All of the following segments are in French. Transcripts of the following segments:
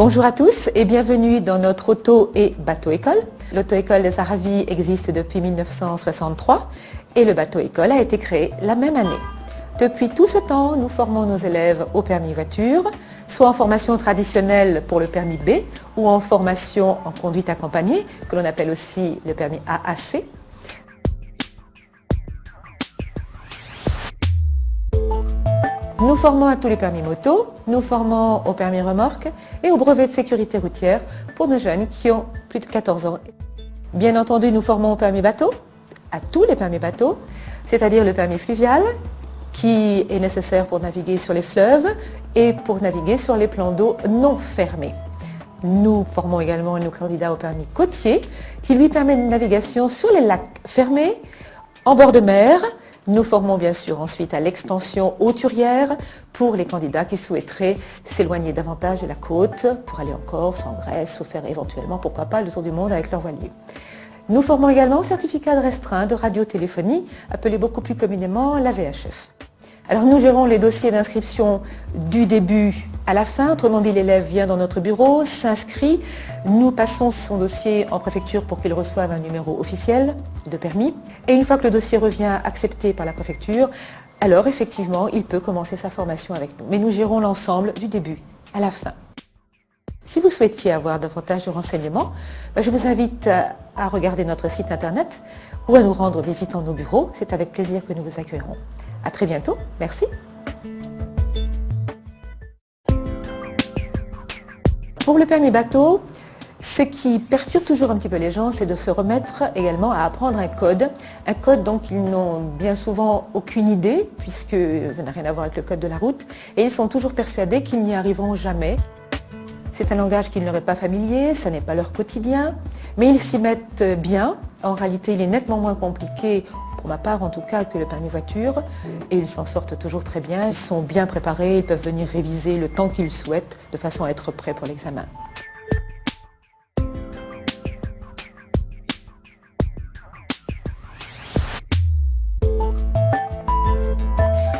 Bonjour à tous et bienvenue dans notre auto et bateau-école. L'auto-école des Aravis existe depuis 1963 et le bateau-école a été créé la même année. Depuis tout ce temps, nous formons nos élèves au permis voiture, soit en formation traditionnelle pour le permis B ou en formation en conduite accompagnée, que l'on appelle aussi le permis AAC. Nous formons à tous les permis moto, nous formons au permis remorque et au brevet de sécurité routière pour nos jeunes qui ont plus de 14 ans. Bien entendu, nous formons au permis bateau, à tous les permis bateaux, c'est-à-dire le permis fluvial, qui est nécessaire pour naviguer sur les fleuves et pour naviguer sur les plans d'eau non fermés. Nous formons également nos candidats au permis côtier, qui lui permet une navigation sur les lacs fermés, en bord de mer. Nous formons bien sûr ensuite à l'extension hauturière pour les candidats qui souhaiteraient s'éloigner davantage de la côte pour aller en Corse, en Grèce ou faire éventuellement, pourquoi pas, le tour du monde avec leur voilier. Nous formons également au certificat de restreint de radiotéléphonie, appelé beaucoup plus communément la VHF. Alors nous gérons les dossiers d'inscription du début à la fin, autrement dit l'élève vient dans notre bureau, s'inscrit, nous passons son dossier en préfecture pour qu'il reçoive un numéro officiel de permis et une fois que le dossier revient accepté par la préfecture, alors effectivement il peut commencer sa formation avec nous. Mais nous gérons l'ensemble du début à la fin. Si vous souhaitiez avoir davantage de renseignements, je vous invite à regarder notre site internet ou à nous rendre visite dans nos bureaux. C'est avec plaisir que nous vous accueillerons. À très bientôt. Merci. Pour le permis bateau, ce qui perturbe toujours un petit peu les gens, c'est de se remettre également à apprendre un code dont ils n'ont bien souvent aucune idée, puisque ça n'a rien à voir avec le code de la route, et ils sont toujours persuadés qu'ils n'y arriveront jamais. C'est un langage qui ne leur est pas familier, ça n'est pas leur quotidien, mais ils s'y mettent bien. En réalité, il est nettement moins compliqué, pour ma part en tout cas, que le permis voiture, et ils s'en sortent toujours très bien. Ils sont bien préparés, ils peuvent venir réviser le temps qu'ils souhaitent, de façon à être prêts pour l'examen.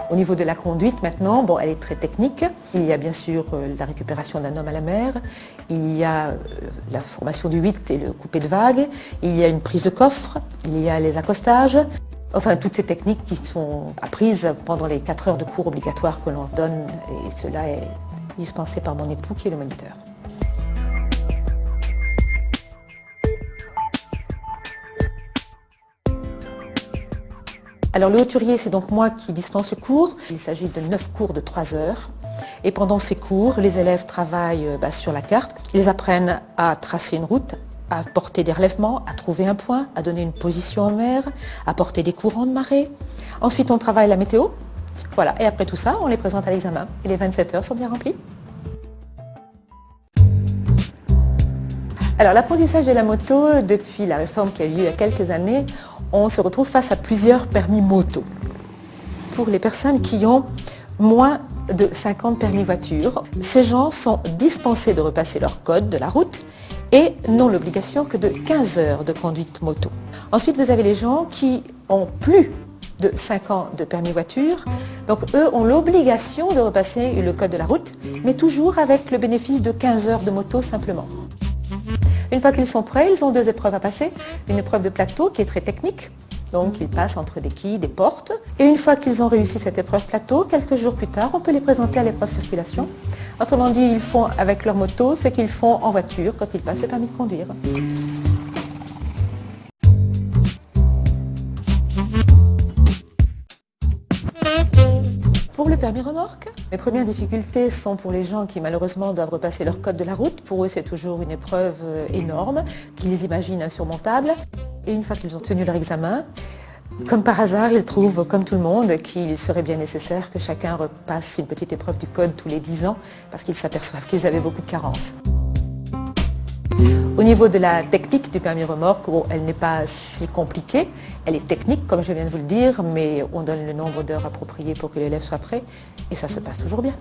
Au niveau de la conduite maintenant, elle est très technique. Il y a bien sûr la récupération d'un homme à la mer, il y a la formation du 8 et le coupé de vague, il y a une prise de coffre, il y a les accostages. Enfin, toutes ces techniques qui sont apprises pendant les 4 heures de cours obligatoires que l'on donne, et cela est dispensé par mon époux qui est le moniteur. Alors le hauturier, c'est donc moi qui dispense ce cours. Il s'agit de 9 cours de 3 heures. Et pendant ces cours, les élèves travaillent sur la carte. Ils apprennent à tracer une route, à porter des relèvements, à trouver un point, à donner une position en mer, à porter des courants de marée. Ensuite, on travaille la météo. Voilà. Et après tout ça, on les présente à l'examen. Et les 27 heures sont bien remplies. Alors l'apprentissage de la moto, depuis la réforme qui a eu lieu il y a quelques années, on se retrouve face à plusieurs permis moto. Pour les personnes qui ont moins de 50 permis voiture, ces gens sont dispensés de repasser leur code de la route et n'ont l'obligation que de 15 heures de conduite moto. Ensuite, vous avez les gens qui ont plus de 5 ans de permis voiture, donc eux ont l'obligation de repasser le code de la route, mais toujours avec le bénéfice de 15 heures de moto simplement. Une fois qu'ils sont prêts, ils ont 2 épreuves à passer. Une épreuve de plateau qui est très technique, donc ils passent entre des quilles, des portes. Et une fois qu'ils ont réussi cette épreuve plateau, quelques jours plus tard, on peut les présenter à l'épreuve circulation. Autrement dit, ils font avec leur moto ce qu'ils font en voiture quand ils passent le permis de conduire. Pour le permis remorque, les premières difficultés sont pour les gens qui malheureusement doivent repasser leur code de la route. Pour eux, c'est toujours une épreuve énorme, qu'ils imaginent insurmontable. Et une fois qu'ils ont tenu leur examen, comme par hasard, ils trouvent, comme tout le monde, qu'il serait bien nécessaire que chacun repasse une petite épreuve du code tous les 10 ans, parce qu'ils s'aperçoivent qu'ils avaient beaucoup de carences. Au niveau de la technique du permis remorque, elle n'est pas si compliquée. Elle est technique, comme je viens de vous le dire, mais on donne le nombre d'heures appropriées pour que l'élève soit prêt, et ça se passe toujours bien.